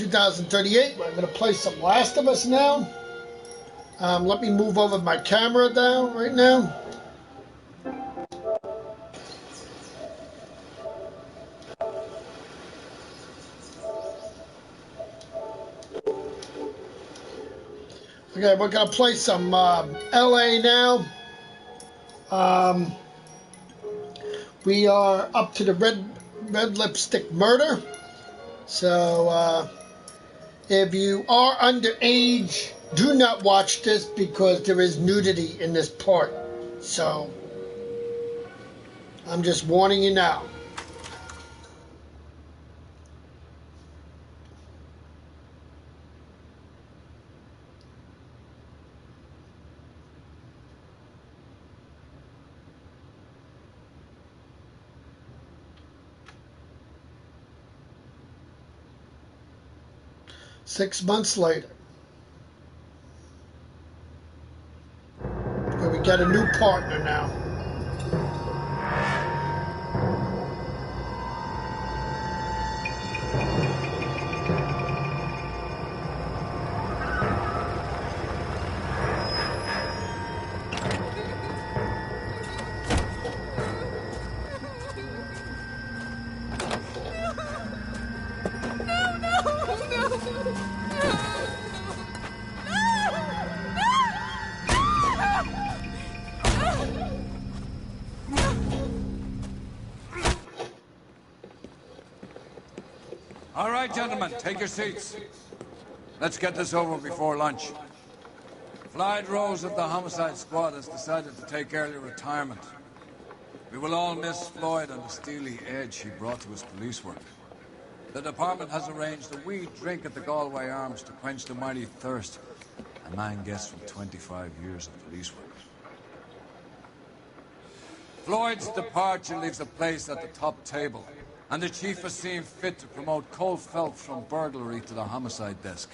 Nightwing2038. We're going to play some Last of Us now. Let me move over my camera down right now. Okay, we're going to play some LA now. We are up to the red lipstick murder. So, if you are underage, do not watch this because there is nudity in this part. So, I'm just warning you now. Six months later, we got a new partner now. All right, gentlemen, take your seats. Let's get this over before lunch. Floyd Rose of the Homicide Squad has decided to take early retirement. We will all miss Floyd and the steely edge he brought to his police work. The department has arranged a wee drink at the Galway Arms to quench the mighty thirst a man gets from 25 years of police work. Floyd's departure leaves a place at the top table, and the chief has seen fit to promote Cole Phelps from burglary to the homicide desk.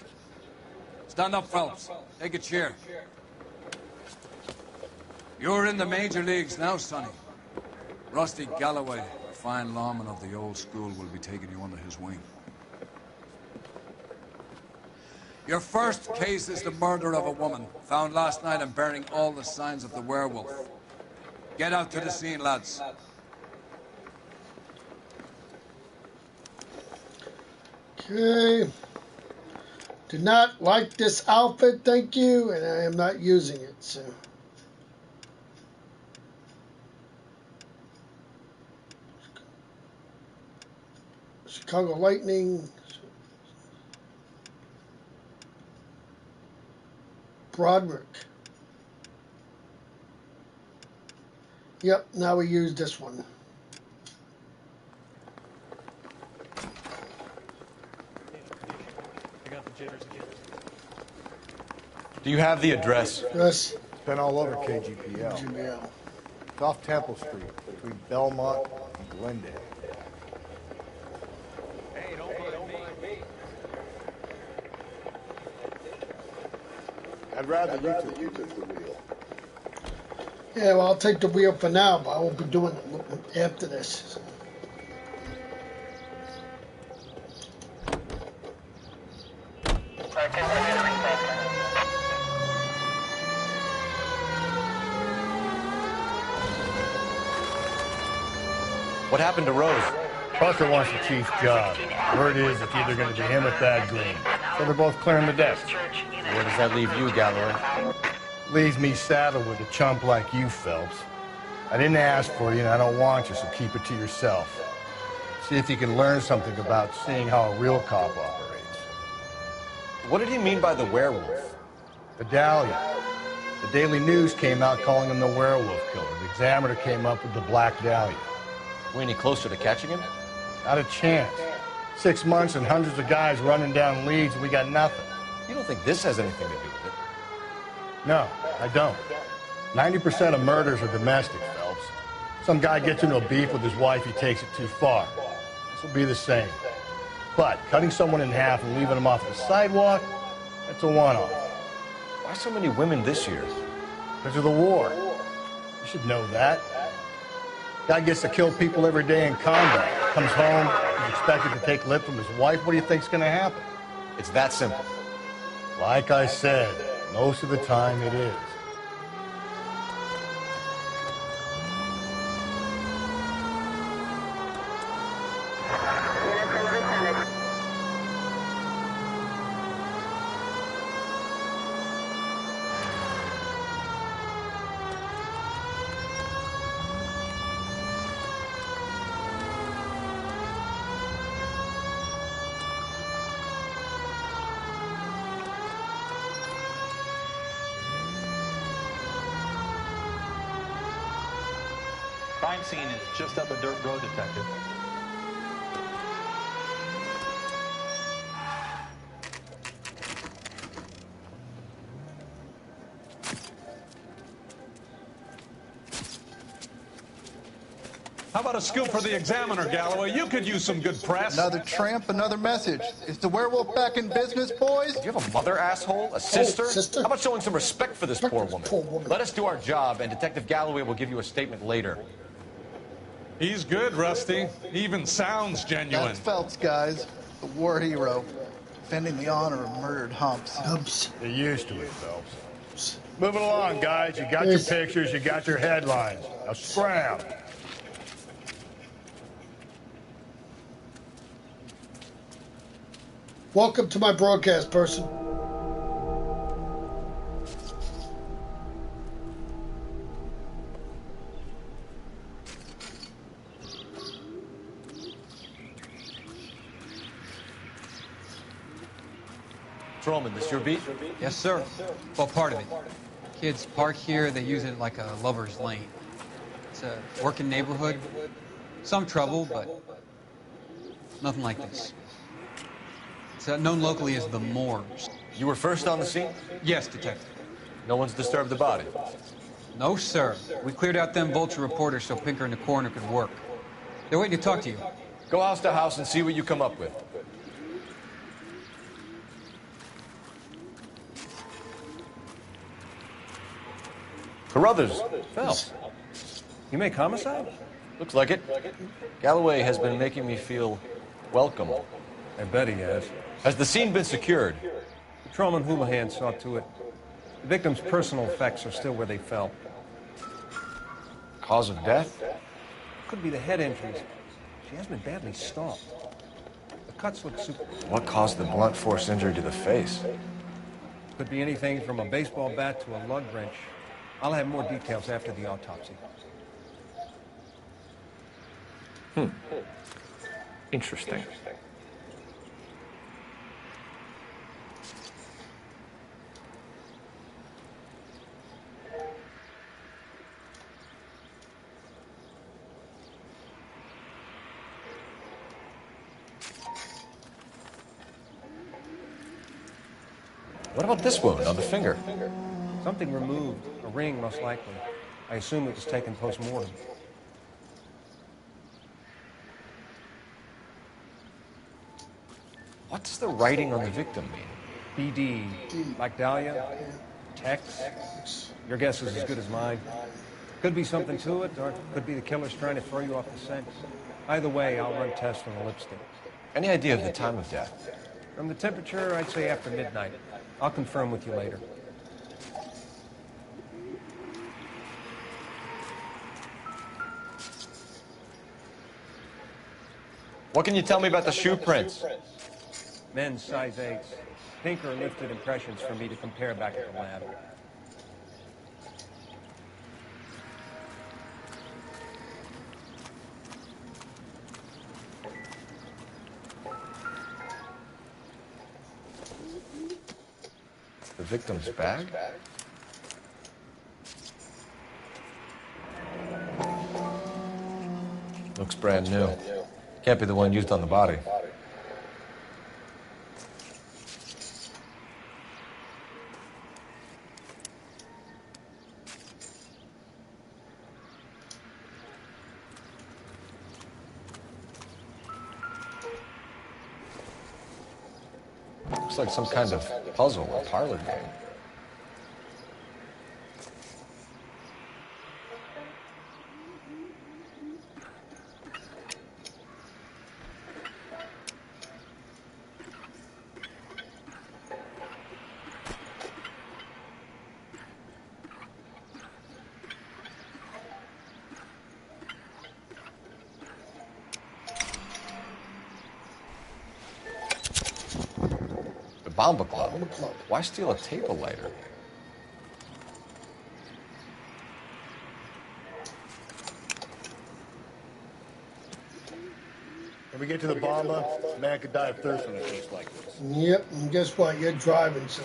Stand up, Phelps. Take a cheer. You're in the major leagues now, Sonny. Rusty Galloway, a fine lawman of the old school, will be taking you under his wing. Your first case is the murder of a woman, found last night and bearing all the signs of the werewolf. Get out to the scene, lads. Okay. Do not like this outfit, thank you, and I am not using it, so. Chicago Lightning. Broderick. Yep, now we use this one. Do you have the address? Yes. It's been all over KGPL. GBL. It's off Temple Street, between Belmont and Glendale. Hey, don't mind me. I'd rather you took the wheel. Yeah, well, I'll take the wheel for now, but I won't be doing it after this. What happened to Rose? Parker wants the chief's job. Word is it's either going to be him or Thad Green. So they're both clearing the desk. Where does that leave you, Galloway? Leaves me saddled with a chump like you, Phelps. I didn't ask for you and I don't want you, so keep it to yourself. See if you can learn something about seeing how a real cop operates. What did he mean by the werewolf? The Dahlia. The Daily News came out calling him the werewolf killer. The Examiner came up with the Black Dahlia. We any closer to catching him? Not a chance. 6 months and hundreds of guys running down leads and we got nothing. You don't think this has anything to do with it? No, I don't. 90% of murders are domestic, Phelps. Some guy gets into a beef with his wife, he takes it too far. This will be the same. But cutting someone in half and leaving them off the sidewalk, that's a one-off. Why so many women this year? Because of the war. You should know that. Guy gets to kill people every day in combat. Comes home, he's expected to take lip from his wife. What do you think's going to happen? It's that simple. Like I said, most of the time it is. Crime scene is just up a dirt road, Detective. How about a scoop for the Examiner, Galloway? You could use some good press. Another tramp, another message. Is the werewolf back in business, boys? Do you have a mother, asshole? A sister? sister? How about showing some respect for this poor woman? Let us do our job, and Detective Galloway will give you a statement later. He's good, Rusty. He even sounds genuine. That's Phelps, guys. The war hero. Defending the honor of murdered humps. You're used to it, Phelps. Moving along, guys. You got your pictures, you got your headlines. Now scram. Welcome to my broadcast, person. Patrolman, this your beat? Yes, sir. Well, part of it. Kids park here, they use it like a lover's lane. It's a working neighborhood. Some trouble, but nothing like this. It's known locally as the Moors. You were first on the scene? Yes, Detective. No one's disturbed the body? No, sir. We cleared out them vulture reporters so Pinker and the coroner could work. They're waiting to talk to you. Go house to house and see what you come up with. Carruthers. Phelps. You make homicide? Looks like it. Galloway has been making me feel welcome. I bet he has. Has the scene been secured? Patrolman Houlihan saw to it. The victim's personal effects are still where they fell. Cause of death? Could be the head injuries. She has been badly stomped. The cuts look super... What caused the blunt force injury to the face? Could be anything from a baseball bat to a lug wrench. I'll have more details after the autopsy. Interesting. What about this wound on the finger? Something removed. A ring, most likely. I assume it was taken post-mortem. What does the writing on the victim mean? BD. Like Dahlia? Tex? Your guess is as good as mine. Could be something to it, or could be the killer's trying to throw you off the scent. Either way, I'll run tests on the lipstick. Any idea of the time of death? From the temperature, I'd say after midnight. I'll confirm with you later. What can you tell me about the shoe prints? Men's size 8s. Pinker lifted impressions for me to compare back at the lab. The victim's bag? Looks brand new. Can't be the one used on the body. Looks like some kind of puzzle or parlor game. Bomba Club? Bomba Club. Why steal a table lighter? When we get to the Bomba, a man could die of thirst on a place like this. Yep, and guess what? You're driving, so.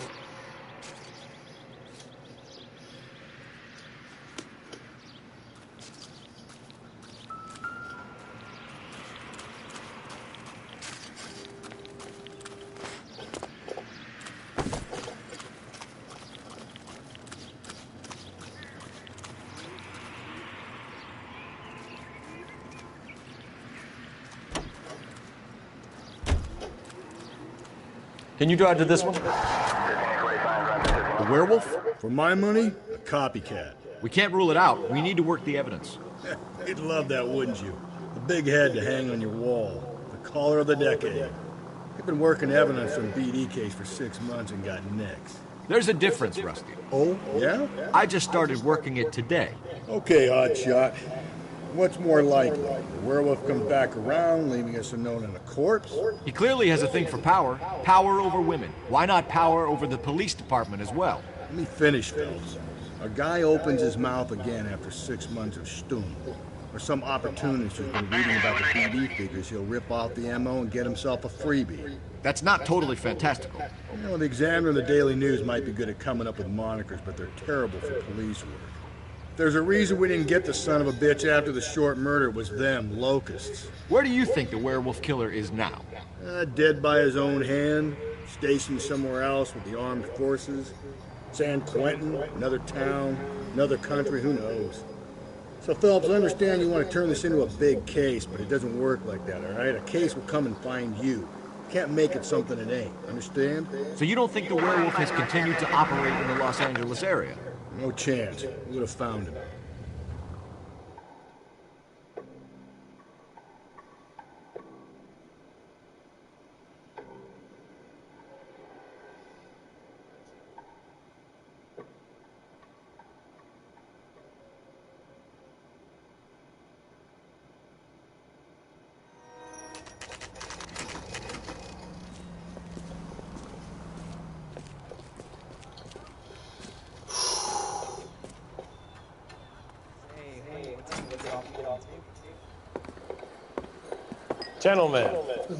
Can you drive to this one? The werewolf? For my money, a copycat. We can't rule it out. We need to work the evidence. You'd love that, wouldn't you? The big head to hang on your wall. The caller of the decade. You've been working evidence on BD case for 6 months and got nicks. There's a difference, Rusty. Oh, yeah? I just started working it today. Okay, oddshot. What's more likely? The werewolf comes back around, leaving us unknown in a corpse? He clearly has a thing for power. Power over women. Why not power over the police department as well? Let me finish, Phelps. A guy opens his mouth again after 6 months of stewing. Or some opportunist who's been reading about the BD figures, he'll rip off the MO and get himself a freebie. That's not totally fantastical. You know, the Examiner and the Daily News might be good at coming up with monikers, but they're terrible for police work. There's a reason we didn't get the son of a bitch after the short murder. It was them, locusts. Where do you think the werewolf killer is now? Dead by his own hand, stationed somewhere else with the armed forces. San Quentin, another town, another country, who knows? So, Phelps, I understand you want to turn this into a big case, but it doesn't work like that, all right? A case will come and find you. Can't make it something it ain't, understand? So you don't think the werewolf has continued to operate in the Los Angeles area? No chance. We would have found him. Gentlemen,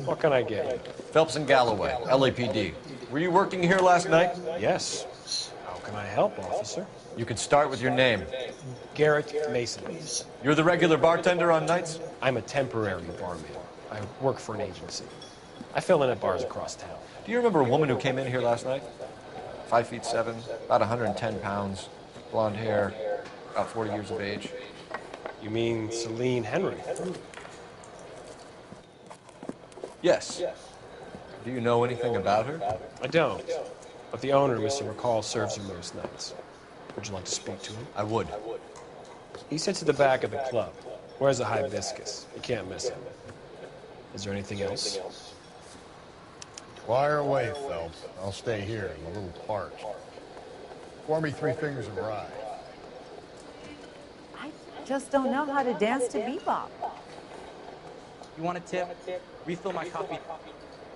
what can I get you? Phelps and Galloway, LAPD. Were you working here last night? Yes. How can I help, officer? You could start with your name. Garrett Mason. You're the regular bartender on nights? I'm a temporary barman. I work for an agency. I fill in at bars across town. Do you remember a woman who came in here last night? 5'7", about 110 pounds, blonde hair, about 40 years of age. You mean Celine Henry? Yes. Do you know anything about her? I don't. But the owner, Mr. McCall, serves her most nights. Would you like to speak to him? I would. He sits at the back of the club. Wears a hibiscus. You can't miss him. Is there anything else? Fire away, Phelps. I'll stay here. I'm a little parched. Pour me 3 fingers of rye. I just don't know how to dance to bebop. You want a tip? Refill my coffee.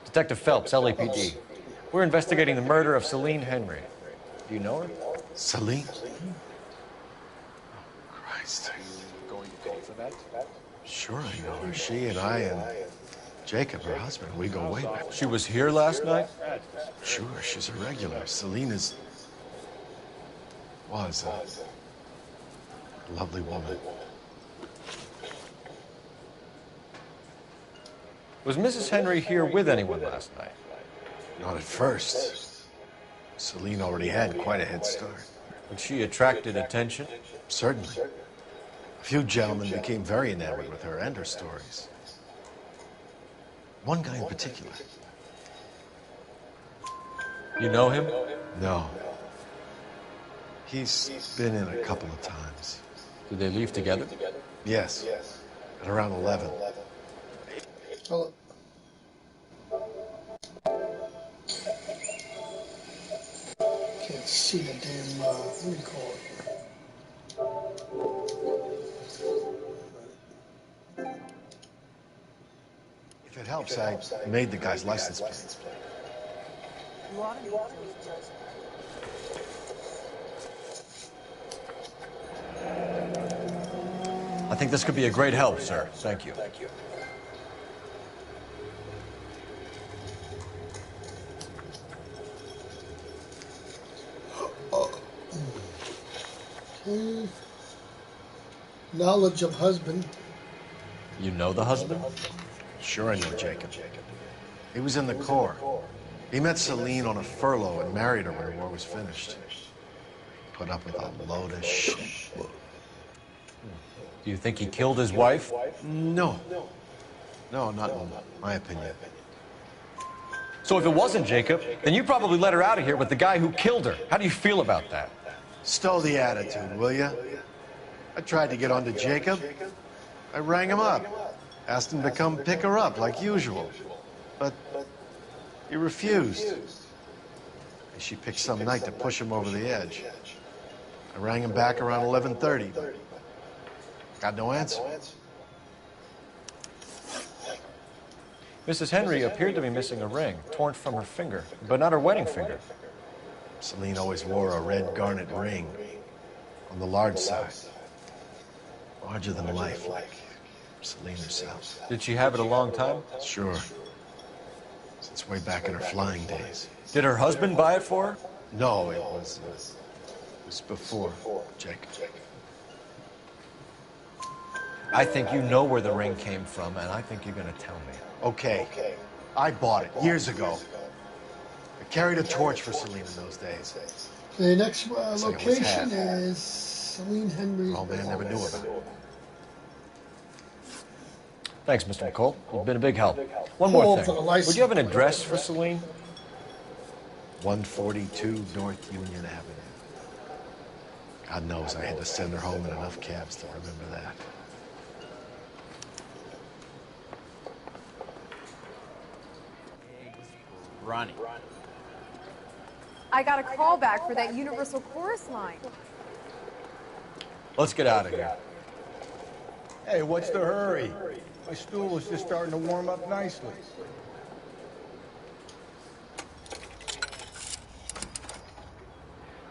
Detective Phelps, LAPD. We're investigating the murder of Celine Henry. Do you know her? Celine? Oh, Christ. Going to pay for that? Sure I know her. She and I and Jacob, her husband, we go way back. She was here last night? Sure, she's a regular. Celine was a lovely woman. Was Mrs. Henry here with anyone last night? Not at first. Celine already had quite a head start. But she attracted attention? Certainly. A few gentlemen became very enamored with her and her stories. One guy in particular. You know him? No. He's been in a couple of times. Did they leave together? Yes. At around 11. Hello. Can't see the damn, what do you call it? If it helps, I made the guy's license plate. You ought to meet Joseph. I think this could be a great help, sir. Thank you. Okay. Knowledge of husband. You know the husband? Sure I know Jacob. He was in the Corps. He met Celine on a furlough and married her when the war was finished. Put up with a load of shit. Do you think he killed his wife? No. No, not in my opinion. So if it wasn't Jacob, then you probably let her out of here with the guy who killed her. How do you feel about that? Stow the attitude, will ya? I tried to get onto Jacob. I rang him up. Asked him to come pick her up like usual. But he refused. She picked some night to push him over the edge. I rang him back around 11:30, but got no answer. Mrs. Henry appeared to be missing a ring, torn from her finger, but not her wedding finger. Celine always wore a red garnet ring on the large side. Larger than life, like Celine herself. Did she have it a long time? Sure. Since way back in her flying days. Did her husband buy it for her? No, it was before Jacob. I think you know where the ring came from, and I think you're going to tell me. Okay. I bought it years ago. I carried a torch for Celine in those days. The next location is Celine Henry's. All man never knew about it. Thanks, Mr. McCall. You've been a big help. One more thing. Would you have an address for Celine? 142 North Union Avenue. God knows I had to send her home in enough cabs to remember that. Ronnie. I got a call back for that Universal Chorus line. Let's get out of here. Hey, what's the hurry? My stool was just starting to warm up nicely.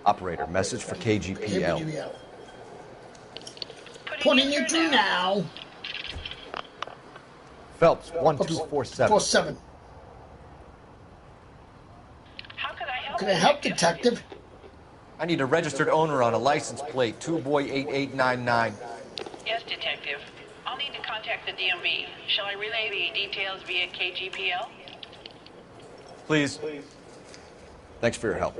Operator, message for KGPL. Putting it through now. Phelps, 1247. 47. How can I help, Detective? I need a registered owner on a license plate, 2boy8899. Yes, Detective. I'll need to contact the DMV. Shall I relay the details via KGPL? Please. Thanks for your help.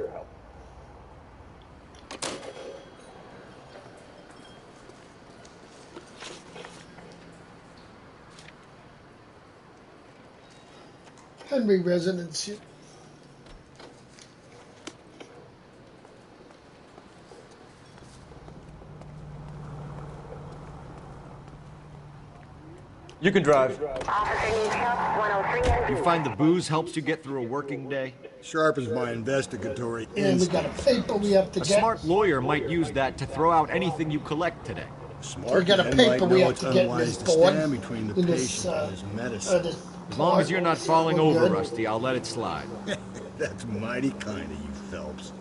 Henry residence. You can drive. You find the booze helps you get through a working day? Sharpens my investigatory And we instinct. got a paper we have to A get. smart lawyer might use that to throw out anything you collect today. We got a paper we have to get in this board. Between the In patient and his medicine. As long as you're not falling over, Good. Rusty, I'll let it slide. That's mighty kind of you, Phelps.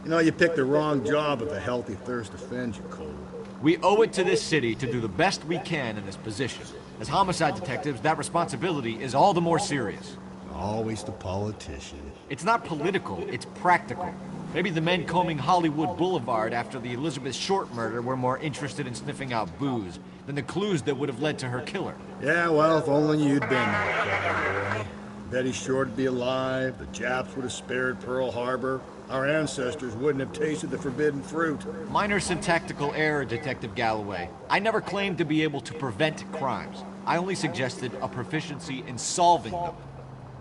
You know, you picked the wrong job if a healthy thirst offends you, Cole. We owe it to this city to do the best we can in this position. As homicide detectives, that responsibility is all the more serious. Always the politician. It's not political, it's practical. Maybe the men combing Hollywood Boulevard after the Elizabeth Short murder were more interested in sniffing out booze than the clues that would have led to her killer. Yeah, well, if only you'd been there, boy. Betty Short would be alive, the Japs would have spared Pearl Harbor, our ancestors wouldn't have tasted the forbidden fruit. Minor syntactical error, Detective Galloway. I never claimed to be able to prevent crimes. I only suggested a proficiency in solving them.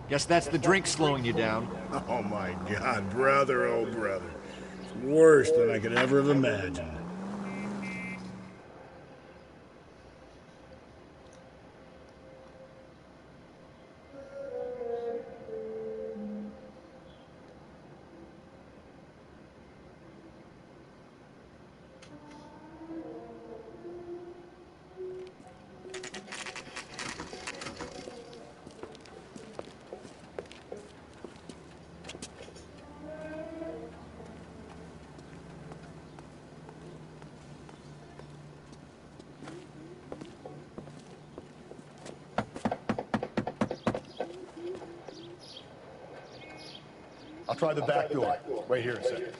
Guess that's the drink slowing you down. Oh my God, brother, oh brother. It's worse than I could ever have imagined. I'll try the back door. Wait here a second.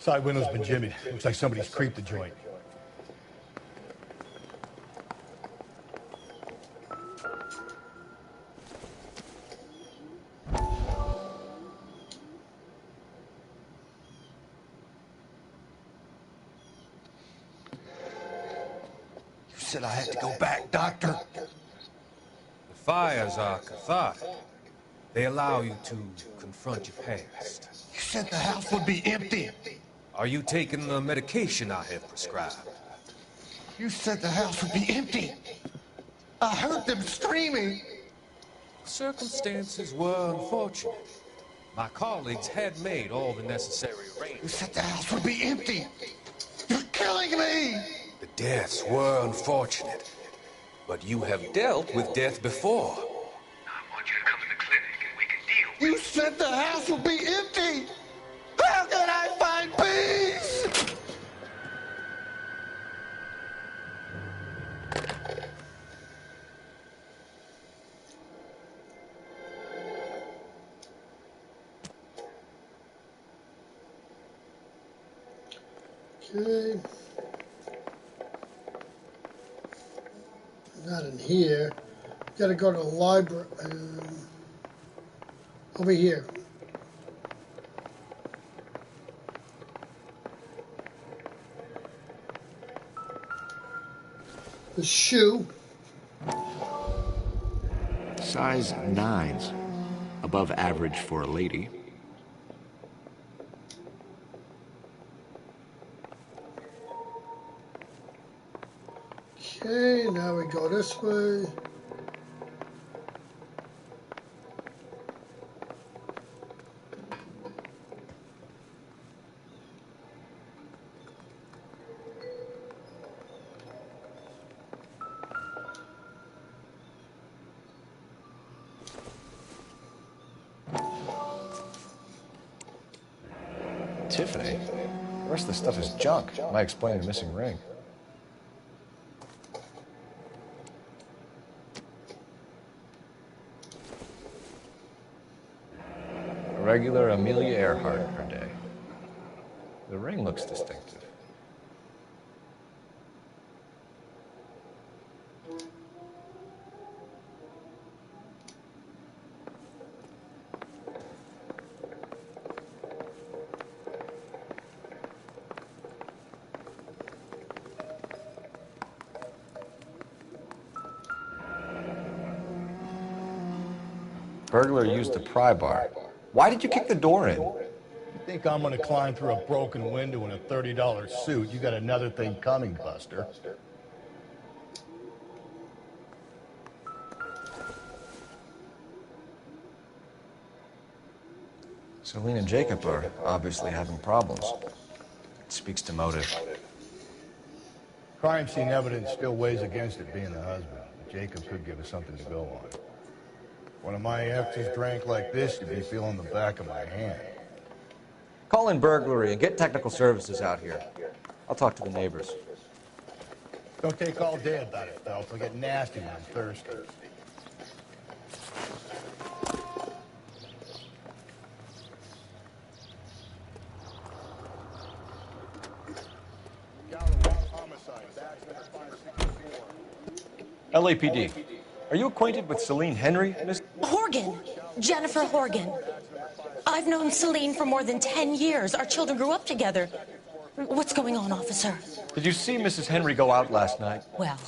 Side window's been jimmied. Looks like somebody's creeped the joint. You said I had to go back, Doctor. The fires are cathartic. They allow you to confront your past. You said the house would be empty. Are you taking the medication I have prescribed? You said the house would be empty. I heard them screaming. Circumstances were unfortunate. My colleagues had made all the necessary arrangements. You said the house would be empty. You're killing me. The deaths were unfortunate, but you have dealt with death before. You said the house would be empty! How can I find peace? Okay. Not in here. Gotta go to the library. Over here. The shoe. Size 9s. Above average for a lady. Okay, now we go this way. Tiffany? The rest of the stuff is junk. Might explain the missing ring. A regular Amelia Earhart in her day. The ring looks distinctive. Burglar used a pry bar. Why did you kick the door in? You think I'm gonna climb through a broken window in a $30 suit? You got another thing coming, Buster. Celine and Jacob are obviously having problems. It speaks to motive. Crime scene evidence still weighs against it being the husband. Jacob could give us something to go on. One of my exes drank like this, you'd be feeling the back of my hand. Call in burglary and get technical services out here. I'll talk to the neighbors. Don't take all day about it, Phelps. I'll get nasty when I'm thirsty. LAPD. Are you acquainted with Celine Henry, Miss? Horgan. Jennifer Horgan. I've known Celine for more than 10 years. Our children grew up together. What's going on, officer? Did you see Mrs. Henry go out last night? Well,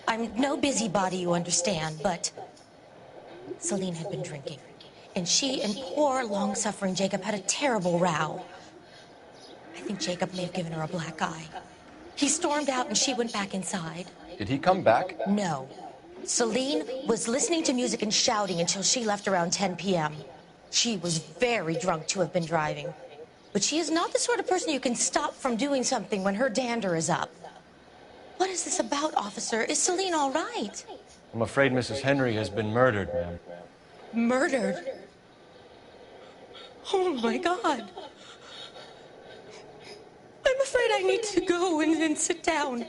I'm no busybody, you understand, but Celine had been drinking. And she and poor, long-suffering Jacob had a terrible row. I think Jacob may have given her a black eye. He stormed out and she went back inside. Did he come back? No. Celine was listening to music and shouting until she left around 10 p.m. She was very drunk to have been driving. But she is not the sort of person you can stop from doing something when her dander is up. What is this about, officer? Is Celine all right? I'm afraid Mrs. Henry has been murdered, ma'am. Murdered? Oh, my God. I'm afraid I need to go and sit down.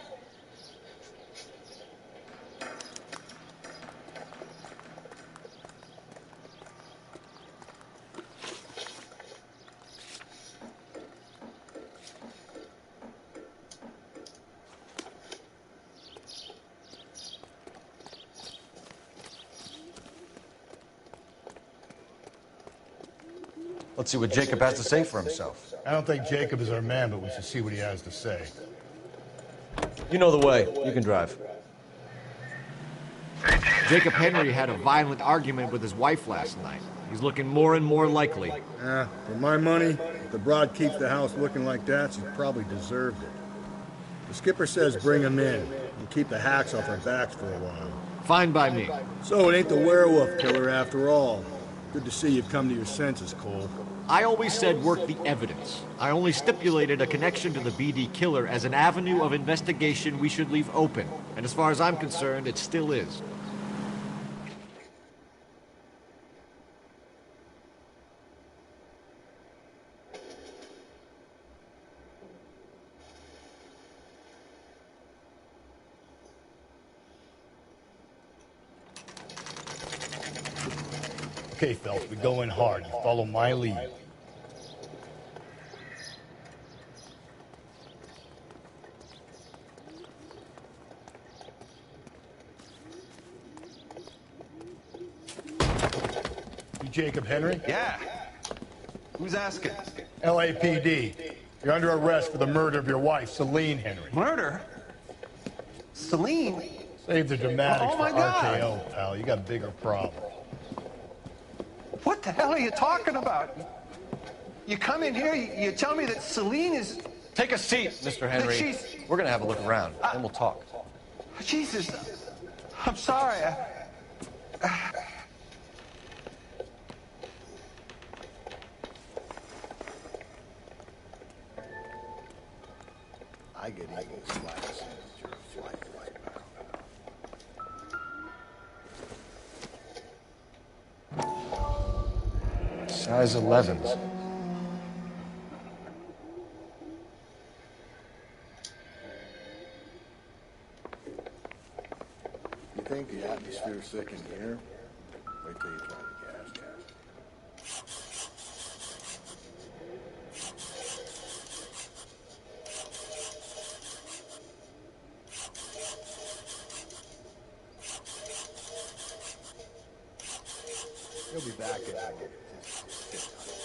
Let's see what Jacob has to say for himself. I don't think Jacob is our man, but we should see what he has to say. You know the way. You can drive. Jacob Henry had a violent argument with his wife last night. He's looking more and more likely. For my money, if the broad keeps the house looking like that, she probably deserved it. The skipper says bring him in and keep the hacks off our backs for a while. Fine by me. So it ain't the werewolf killer after all. Good to see you've come to your senses, Cole. I always said work the evidence. I only stipulated a connection to the BD killer as an avenue of investigation we should leave open. And as far as I'm concerned, it still is. Okay, Phelps, we go in hard. You follow my lead. You Jacob Henry? Yeah. Who's asking? LAPD. You're under arrest for the murder of your wife, Celine Henry. Murder? Celine? Save the dramatics Oh, my for God. RKO, pal. You got bigger problems. What the hell are you talking about? You come in here, you tell me that Celine is... Take a seat, Mr. Henry. she's- We're gonna have a look around, then we'll talk. Jesus, I'm sorry. I get evil slacks. You're a flight wipeout. Size 11s. You think the atmosphere's thick in here? Wait till you try the gas gas. He'll be back in a minute. Just sit tight.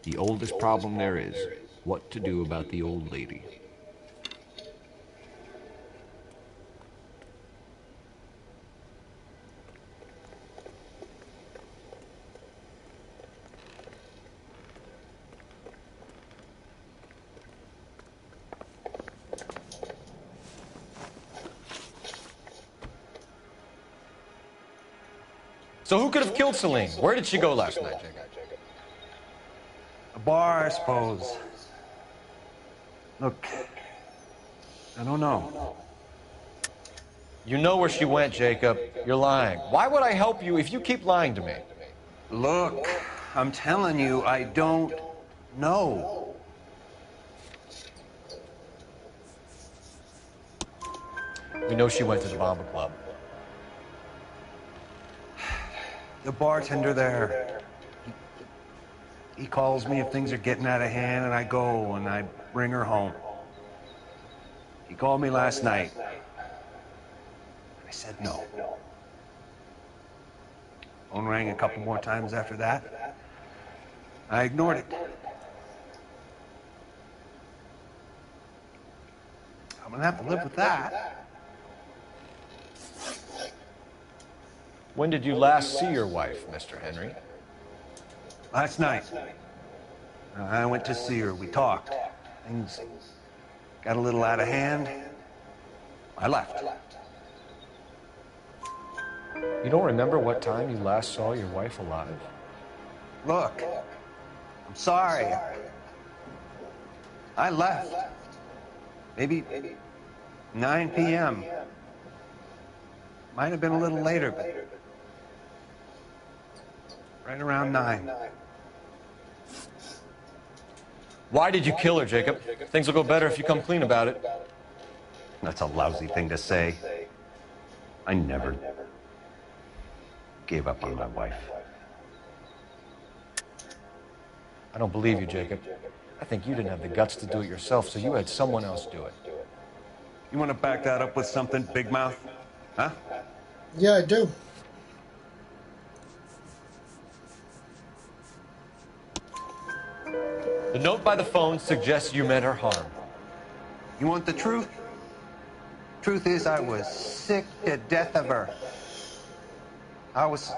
The oldest problem there is, what to do about the old lady. So who could have killed Celine? Where did she go last night, Jacob? A bar, I suppose. Look, I don't know. You know where she went, Jacob. You're lying. Why would I help you if you keep lying to me? Look, I'm telling you, I don't know. We know she went to the Bomber Club. The bartender there, he calls me if things are getting out of hand, and I go and I bring her home. He called me last night. I said no. Phone rang a couple more times after that. I ignored it. I'm gonna have to live with that. When did you last see your wife, Mr. Henry? Last night. I went to see her. We talked. Things got a little out of hand. I left. You don't remember what time you last saw your wife alive? Look, I'm sorry. I left. Maybe 9 p.m. Might have been a little later, but right around 9. Why did you kill her, Jacob? Things will go better if you come clean about it. That's a lousy thing to say. I never gave up on my wife. I don't believe you, Jacob. I think you didn't have the guts to do it yourself, so you had someone else do it. You want to back that up with something, Big Mouth? Huh? Yeah, I do. The note by the phone suggests you meant her harm. You want the truth? Truth is, I was sick to death of her. I was...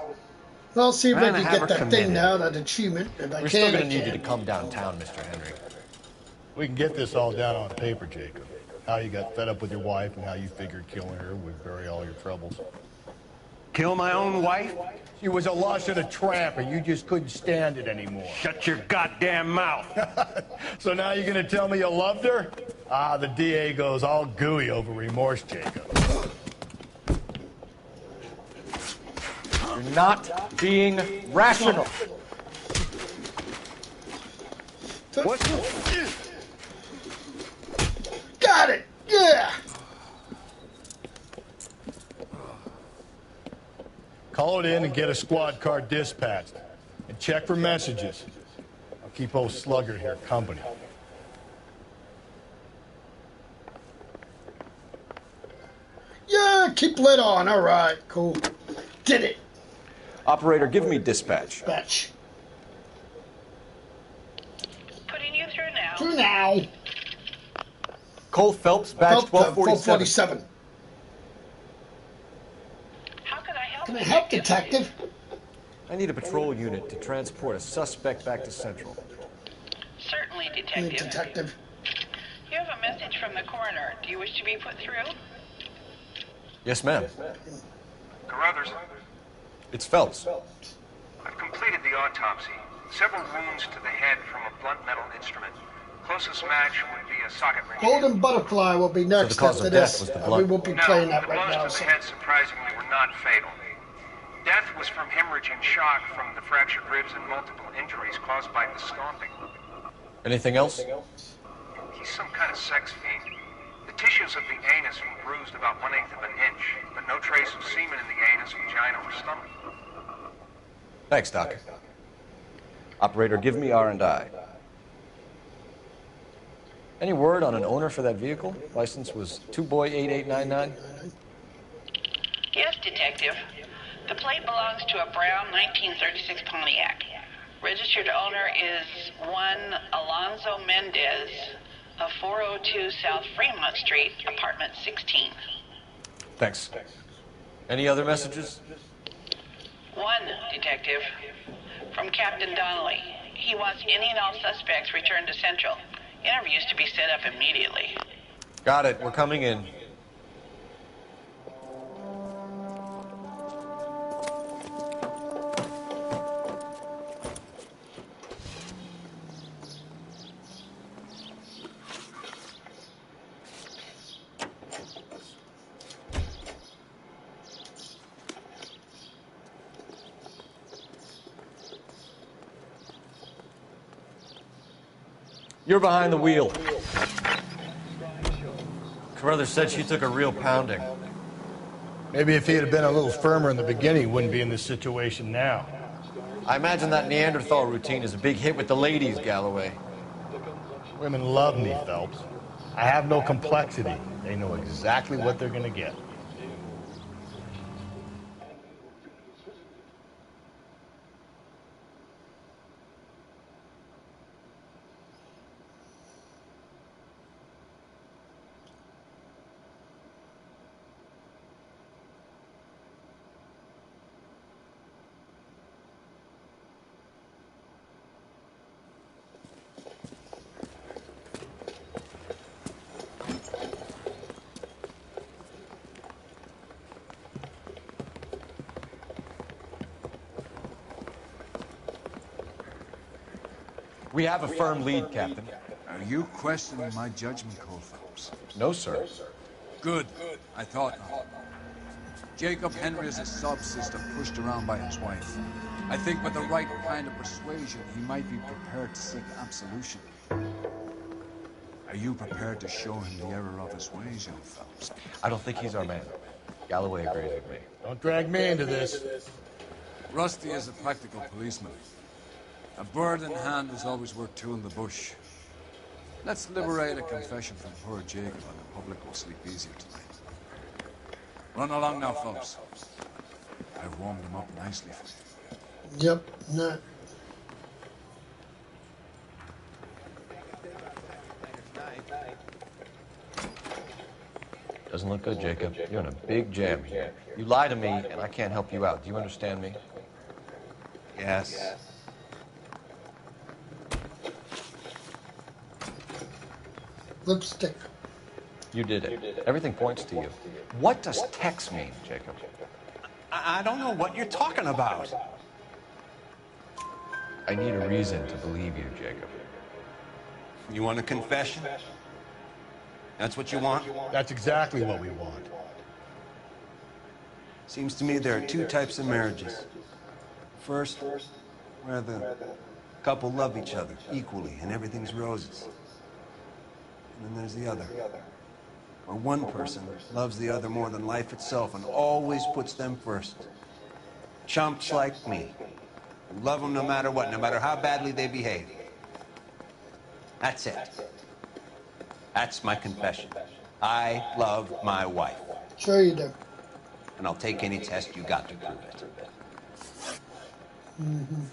Well, see if I trying to can have get her that thing committed. now, that achievement. If I We're can, still I going to need can. you to come downtown, Mr. Henry. We can get this all down on paper, Jacob. How you got fed up with your wife and how you figured killing her would bury all your troubles. Kill my own wife? She was a lush and a tramp, and you just couldn't stand it anymore. Shut your goddamn mouth. So now you're going to tell me you loved her? Ah, the DA goes all gooey over remorse, Jacob. You're not being rational. What? Got it! Yeah! Call it in and get a squad car dispatched. And check for messages. I'll keep old Slugger here company. Yeah, keep lit on. All right, cool. Did it. Operator, give me dispatch. Dispatch. Putting you through now. Through now. Cole Phelps, badge 1247. 1247. How can I help? Can I help, detective? I need a patrol unit to transport a suspect back to Central. Certainly, Hey, detective. detective. You have a message from the coroner. Do you wish to be put through? Yes, ma'am. Carruthers, It's Phelps. I've completed the autopsy. Several wounds to the head from a blunt metal instrument. Closest match would be a socket wrench. Golden Butterfly will be next the cause after of death this. was the We blunt. won't be No, playing that the right blows now. to So. the head surprisingly were not fatal. Death was from hemorrhaging shock from the fractured ribs and multiple injuries caused by the stomping. Anything else? He's some kind of sex fiend. The tissues of the anus were bruised about 1/8 of an inch, but no trace of semen in the anus, vagina, or stomach. Thanks, Doc. Operator, give me R&I. Any word on an owner for that vehicle? License was 2boy8899. Yes, detective. The plate belongs to a brown 1936 Pontiac. Registered owner is one Alonzo Mendez of 402 South Fremont Street, apartment 16. Thanks. Any other messages? One, detective. From Captain Donnelly. He wants any and all suspects returned to Central. Interviews to be set up immediately. Got it. We're coming in. You're behind the wheel. Carruthers said she took a real pounding. Maybe if he had been a little firmer in the beginning, he wouldn't be in this situation now. I imagine that Neanderthal routine is a big hit with the ladies, Galloway. Women love me, Phelps. I have no complexity. They know exactly what they're gonna get. We have a firm lead, Captain. Are you questioning my judgment call, Phelps? No, sir. Good. I thought not. Jacob Henry is a sub-sister pushed around by his wife. I think with the right kind of persuasion, he might be prepared to seek absolution. Are you prepared to show him the error of his ways, young Phelps? I don't think he's our man. Galloway agrees with me. Don't drag me into this. Rusty is a practical policeman. A bird in hand is always worth two in the bush. Let's liberate a confession from poor Jacob, and the public will sleep easier tonight. Run along now, Phelps. I've warmed him up nicely for you. Yep, not. Doesn't look good, Jacob. You're in a big jam here. You lie to me, and I can't help you out. Do you understand me? Yes. Lipstick. You did it. Everything points to you. What does Tex mean, Jacob? I don't know what you're talking about. I need a reason to believe you, Jacob. You want a confession? That's what you want? That's exactly what we want. Seems to me there are two types of marriages. First, where the couple love each other equally and everything's roses. And then there's the other, where one person loves the other more than life itself and always puts them first. Chumps like me, who love them no matter what, no matter how badly they behave. That's it. That's my confession. I love my wife. Sure you do. And I'll take any test you got to prove it. Mm-hmm.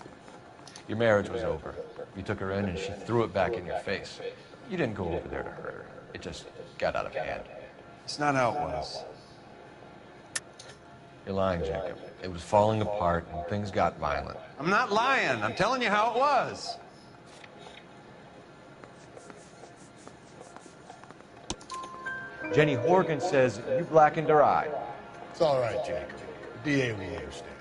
Your marriage was over. You took her in and she threw it back in your face. You didn't go over there to hurt her. It just got out of hand. It's not how it was. You're lying, Jacob. It was falling apart and things got violent. I'm not lying. I'm telling you how it was. Jenny Horgan says you blackened her eye. It's all right, Jacob. The DA will understand.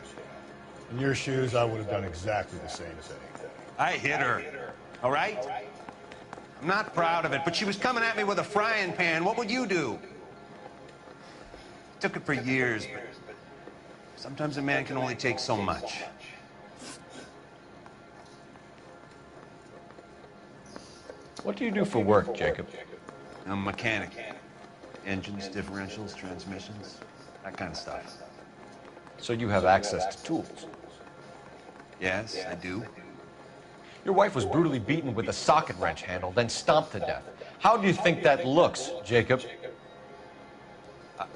In your shoes, I would have done exactly the same thing. I hit her. All right? I'm not proud of it, but she was coming at me with a frying pan. What would you do? It took it for years, but sometimes a man can only take so much. What do you do for work, Jacob? I'm a mechanic. Engines, differentials, transmissions, that kind of stuff. So you have access to tools? Yes, I do. Your wife was brutally beaten with a socket wrench handle, then stomped to death. How do you think that looks, Jacob?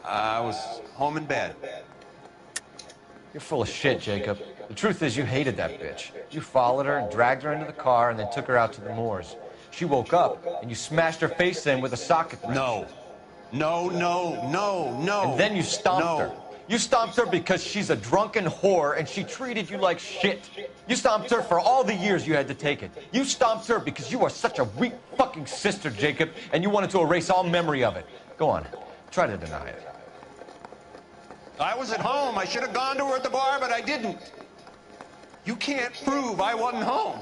I was home in bed. You're full of shit, Jacob. The truth is you hated that bitch. You followed her and dragged her into the car and then took her out to the moors. She woke up and you smashed her face in with a socket wrench. No. No. And then you stomped her. You stomped her because she's a drunken whore and she treated you like shit. You stomped her for all the years you had to take it. You stomped her because you are such a weak fucking sister, Jacob, and you wanted to erase all memory of it. Go on. Try to deny it. I was at home. I should have gone to her at the bar, but I didn't. You can't prove I wasn't home.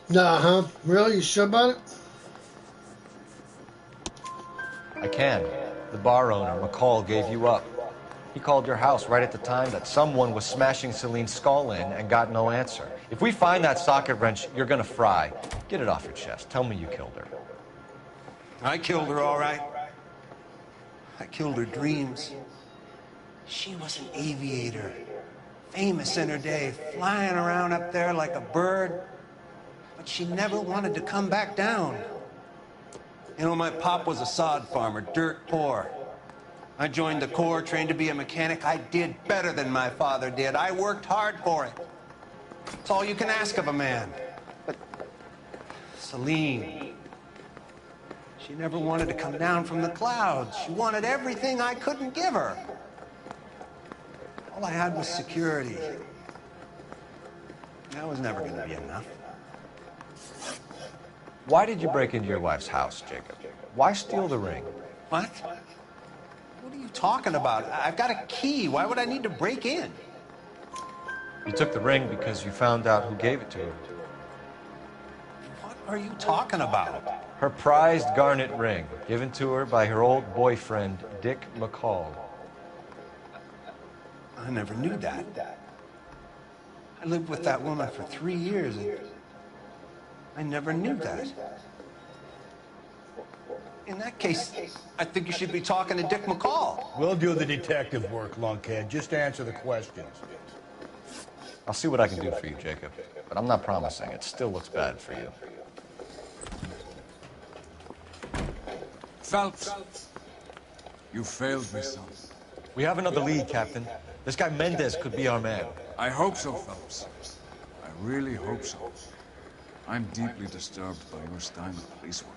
Nah, huh? Really? You sure about it? I can. The bar owner, McCall, gave you up. He called your house right at the time that someone was smashing Celine's skull in and got no answer. If we find that socket wrench, you're gonna fry. Get it off your chest. Tell me you killed her. I killed her, all right. I killed her dreams. She was an aviator, famous in her day, flying around up there like a bird. But she never wanted to come back down. You know, my pop was a sod farmer, dirt poor. I joined the Corps, trained to be a mechanic. I did better than my father did. I worked hard for it. It's all you can ask of a man. But Celine, she never wanted to come down from the clouds. She wanted everything I couldn't give her. All I had was security. That was never going to be enough. Why did you break into your wife's house, Jacob? Why steal the ring? What? What are you talking about? I've got a key. Why would I need to break in? You took the ring because you found out who gave it to her. What are you talking about? Her prized garnet ring, given to her by her old boyfriend, Dick McCall. I never knew that. I lived with that woman for 3 years, and I never knew that. In that case, I think you should be talking to Dick McCall. We'll do the detective work, lunkhead. Just answer the questions. I'll see what I can do for you, Jacob. But I'm not promising. It still looks bad for you. Phelps, you failed me, son. We have another lead, Captain. This guy Mendez could be our man. I hope so, Phelps. I really hope so. I'm deeply disturbed by your style of police work.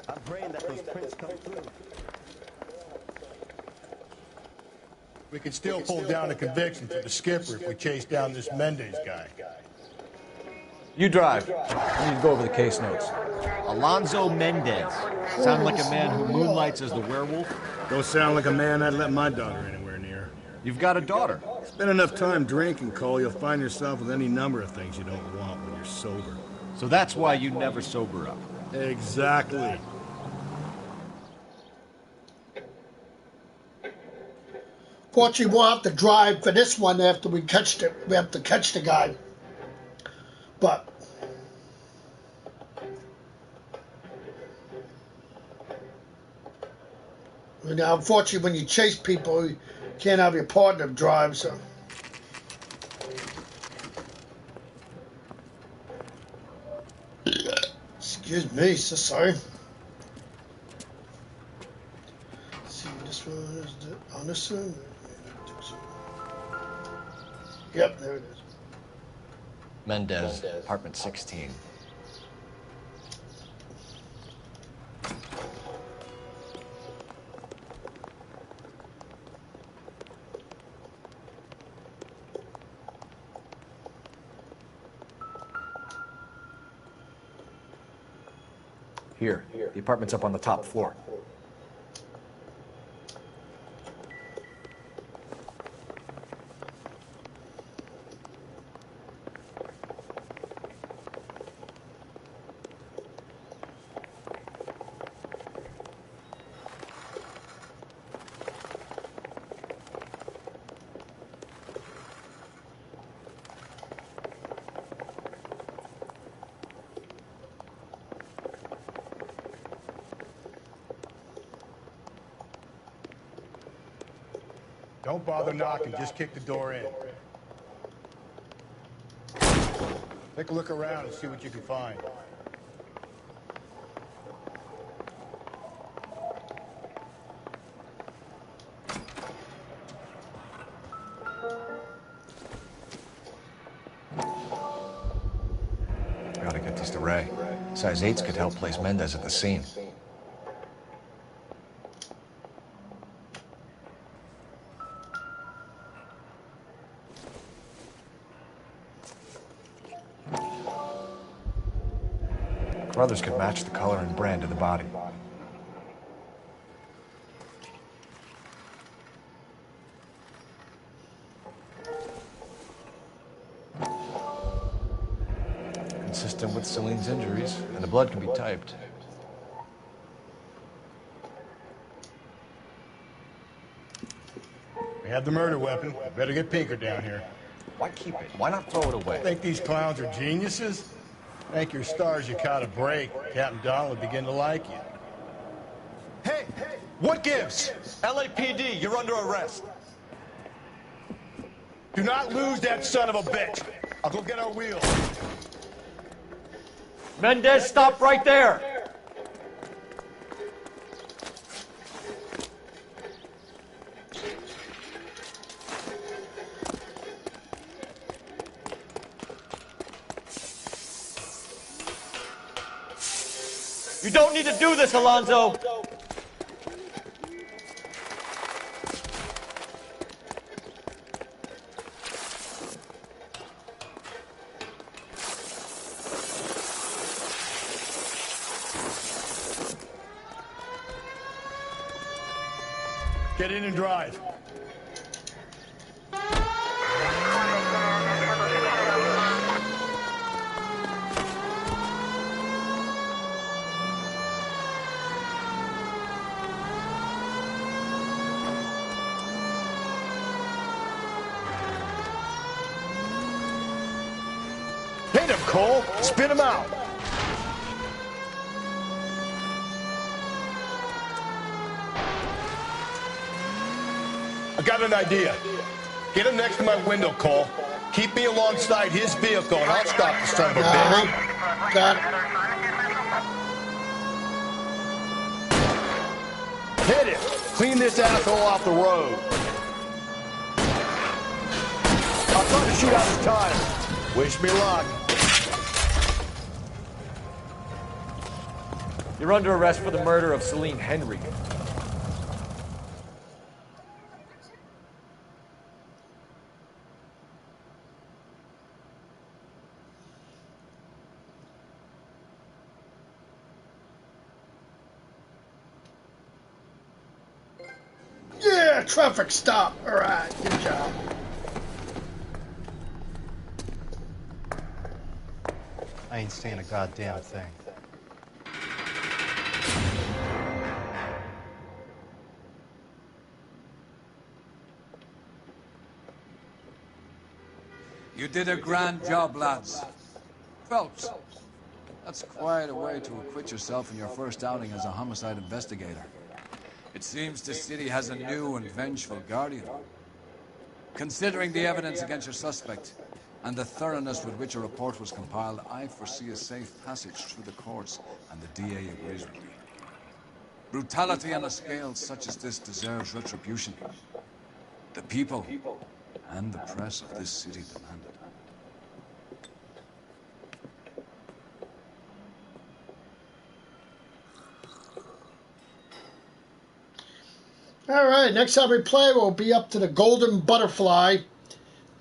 I'm praying that those prints come through. We can still pull down a conviction for the skipper if we chase down this Mendez guy. You drive. I need to go over the case notes. Alonzo Mendez. Sound like a man who moonlights as the werewolf? Don't sound like a man I'd let my daughter anywhere near. You've got a daughter. Spend enough time drinking, Cole, you'll find yourself with any number of things you don't want when you're sober. So that's why you never sober up. Exactly. Fortunately, we'll have to drive for this one after we catch the. We have to catch the guy. But now, unfortunately, when you chase people, you can't have your partner drive. So. Excuse me, so sorry. Let's see, this one is the on this one. Yep, there it is. Mendez, apartment 16. Here, the apartment's up on the top floor. Don't bother knocking, just kick the door in. Take a look around and see what you can find. Gotta get these to Ray. Size 8s could help place Mendez at the scene. Brothers could match the color and brand of the body. Consistent with Celine's injuries, and the blood can be typed. We have the murder weapon. Better get Pinker down here. Why keep it? Why not throw it away? Think these clowns are geniuses? Thank your stars you caught a break. Captain Don would begin to like you. Hey, what gives? LAPD, you're under arrest. Do not lose that son of a bitch. I'll go get our wheels. Mendez, stop right there. You don't need to do this, Alonzo. Get in and drive. Hit him, Cole. Spin him out. I got an idea. Get him next to my window, Cole. Keep me alongside his vehicle, and I'll stop the son of a bitch. Got it. Hit it. Clean this asshole off the road. I'll try to shoot out his tires. Wish me luck. You're under arrest for the murder of Celine Henry. Yeah, traffic stop. All right, good job. I ain't saying a goddamn thing. You did a grand job, lads. Phelps, that's quite a way to acquit yourself in your first outing as a homicide investigator. It seems the city has a new and vengeful guardian. Considering the evidence against your suspect and the thoroughness with which a report was compiled, I foresee a safe passage through the courts, and the DA agrees with me. Brutality on a scale such as this deserves retribution. The people and the press of this city demand it. All right, next time we play, we'll be up to the Golden Butterfly.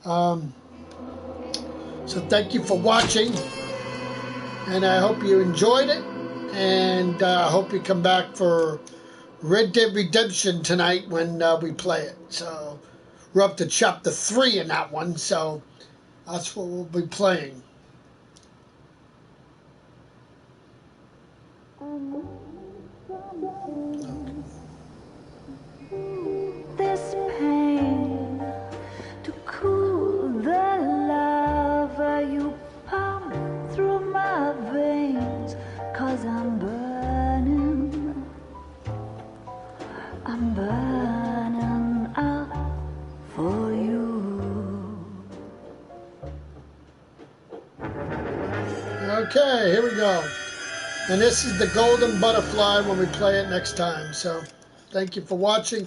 So thank you for watching, and I hope you enjoyed it, and I hope you come back for Red Dead Redemption tonight when we play it. So we're up to chapter 3 in that one, so that's what we'll be playing. This pain to cool the lava you pump through my veins, 'cause I'm burning up for you. Okay, here we go. And this is the Golden Butterfly when we play it next time. So thank you for watching,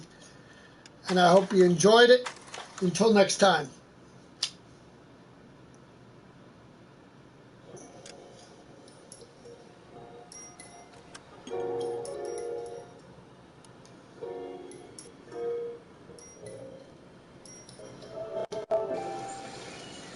and I hope you enjoyed it. Until next time.